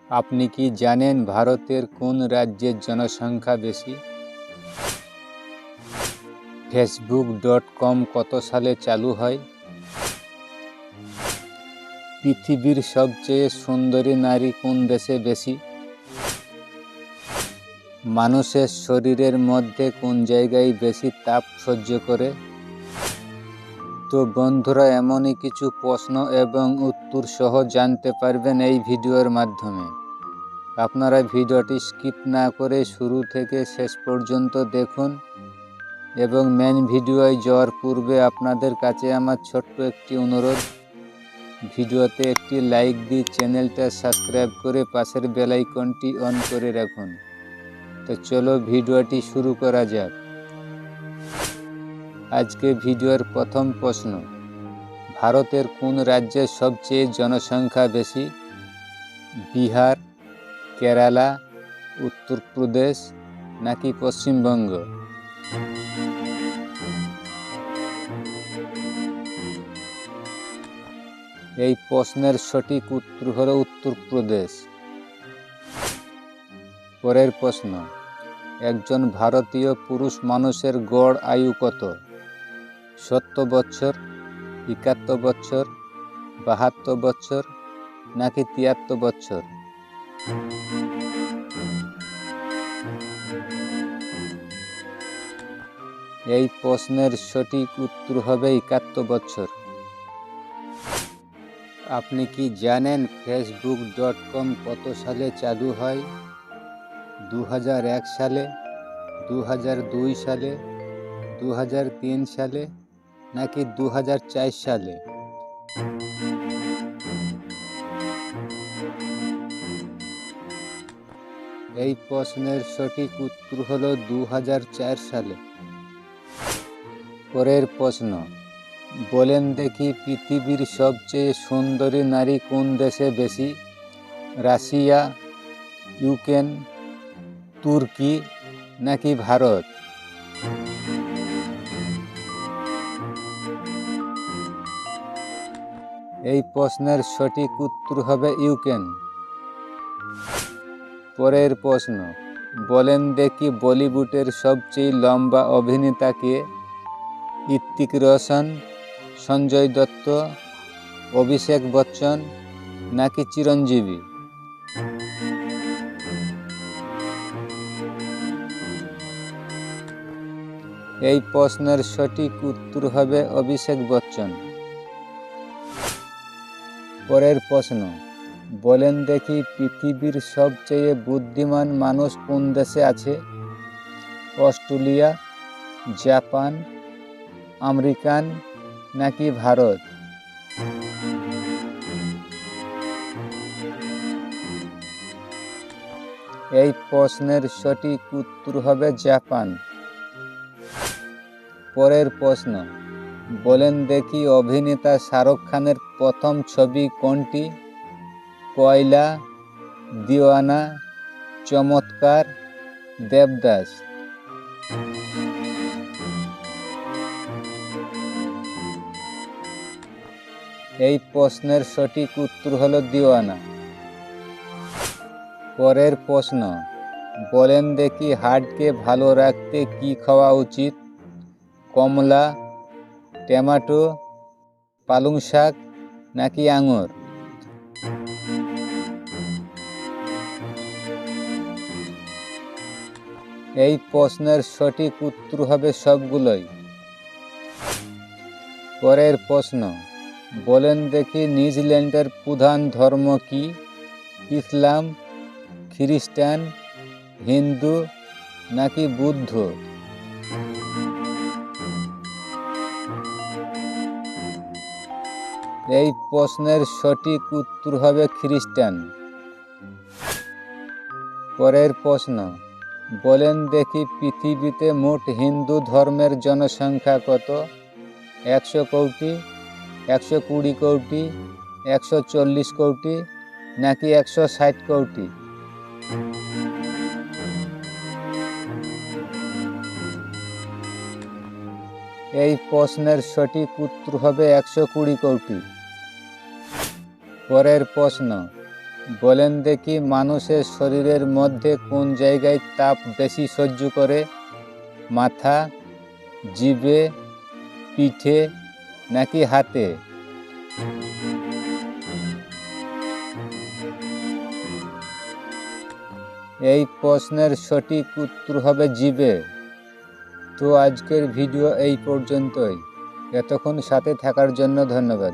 আপনি কি জানেন ভারতের কোন রাজ্যের জনসংখ্যা বেশি? facebook.com কত সালে চালু হয়? পৃথিবীর সবচেয়ে সুন্দরী নারী কোন দেশে বেশি? মানুষের শরীরের মধ্যে কোন জায়গায় বেশি তাপ সহ্য করে? তো বন্ধুরা, এমনই কিছু প্রশ্ন এবং উত্তর সহ জানতে পারবেন এই ভিডিওর মাধ্যমে। আপনারা ভিডিওটি স্কিপ না করে শুরু থেকে শেষ পর্যন্ত দেখুন এবং মেন ভিডিওয় যাওয়ার পূর্বে আপনাদের কাছে আমার ছোট্ট একটি অনুরোধ, ভিডিওতে একটি লাইক দিয়ে চ্যানেলটা সাবস্ক্রাইব করে পাশের বেল আইকনটি অন করে রাখুন। তো চলো ভিডিওটি শুরু করা যাক। আজকে ভিডিওর প্রথম প্রশ্ন, ভারতের কোন রাজ্যের সবচেয়ে জনসংখ্যা বেশি? বিহার, কেরালা, উত্তরপ্রদেশ নাকি পশ্চিমবঙ্গ? এই প্রশ্নের সঠিক উত্তর হলো উত্তরপ্রদেশ। পরের প্রশ্ন, একজন ভারতীয় পুরুষ মানুষের গড় আয়ু কত? 70 বছর, 71 বছর, 72 বছর নাকি 73 বছর? এই প্রশ্নের সঠিক উত্তর হবে 71 বছর। আপনি কি জানেন facebook.com কত সালে চালু হয়? 2001 সালে, 2002 সালে, 2003 সালে নাকি 2004 সালে? এই প্রশ্নের সঠিক উত্তর হলো 2004 সালে। পরের প্রশ্ন, বলেন দেখি পৃথিবীর সবচেয়ে সুন্দরী নারী কোন দেশে বেশি? রাশিয়া, ইউক্রেন, তুর্কি নাকি ভারত? এই প্রশ্নের সঠিক উত্তর হবে ইউক্রেন। পরের প্রশ্ন, বলেন দেখি বলিউডের সবচেয়ে লম্বা অভিনেতা কে? হৃতিক রোশন, সঞ্জয় দত্ত, অভিষেক বচ্চন নাকি চিরঞ্জীবী? এই প্রশ্নের সঠিক উত্তর হবে অভিষেক বচ্চন। পরের প্রশ্ন, বলেন দেখি পৃথিবীর সবচেয়ে বুদ্ধিমান মানুষ কোন দেশে আছে? অস্ট্রেলিয়া, জাপান, আমেরিকান নাকি ভারত? এই প্রশ্নের সঠিক উত্তর হবে জাপান। পরের প্রশ্ন, বলেন দেখি অভিনেতা শাহরুখ খানের প্রথম ছবি কোনটি? কয়লা, দিওয়ানা, চমৎকার, দেবদাস? এই প্রশ্নের সঠিক উত্তর হলো দিওয়ানা। পরের প্রশ্ন, বলেন দেখি হার্টকে ভালো রাখতে কি খাওয়া উচিত? কমলা, টমেটো, পালং শাক নাকি আঙুর? এই প্রশ্নের সঠিক উত্তর হবে সবগুলোই। পরের প্রশ্ন, বলেন দেখি নিউজিল্যান্ডের প্রধান ধর্ম কি? ইসলাম, খ্রিস্টান, হিন্দু নাকি বুদ্ধ? এই প্রশ্নের সঠিক উত্তর হবে খ্রিস্টান। পরের প্রশ্ন, বলেন দেখি পৃথিবীতে মোট হিন্দু ধর্মের জনসংখ্যা কত? 100 কোটি, 120 কোটি, 140 কোটি নাকি 160 কোটি? এই প্রশ্নের সঠিক উত্তর হবে 120 কোটি। পরের প্রশ্ন, বলেন দেখি, মানুষের শরীরের মধ্যে কোন জায়গায় তাপ বেশি সহ্য করে? মাথা, জিভে, পিঠে নাকি হাতে? এই প্রশ্নের সঠিক উত্তর হবে জিভে। তো আজকের ভিডিও এই পর্যন্তই। এতক্ষণ সাথে থাকার জন্য ধন্যবাদ।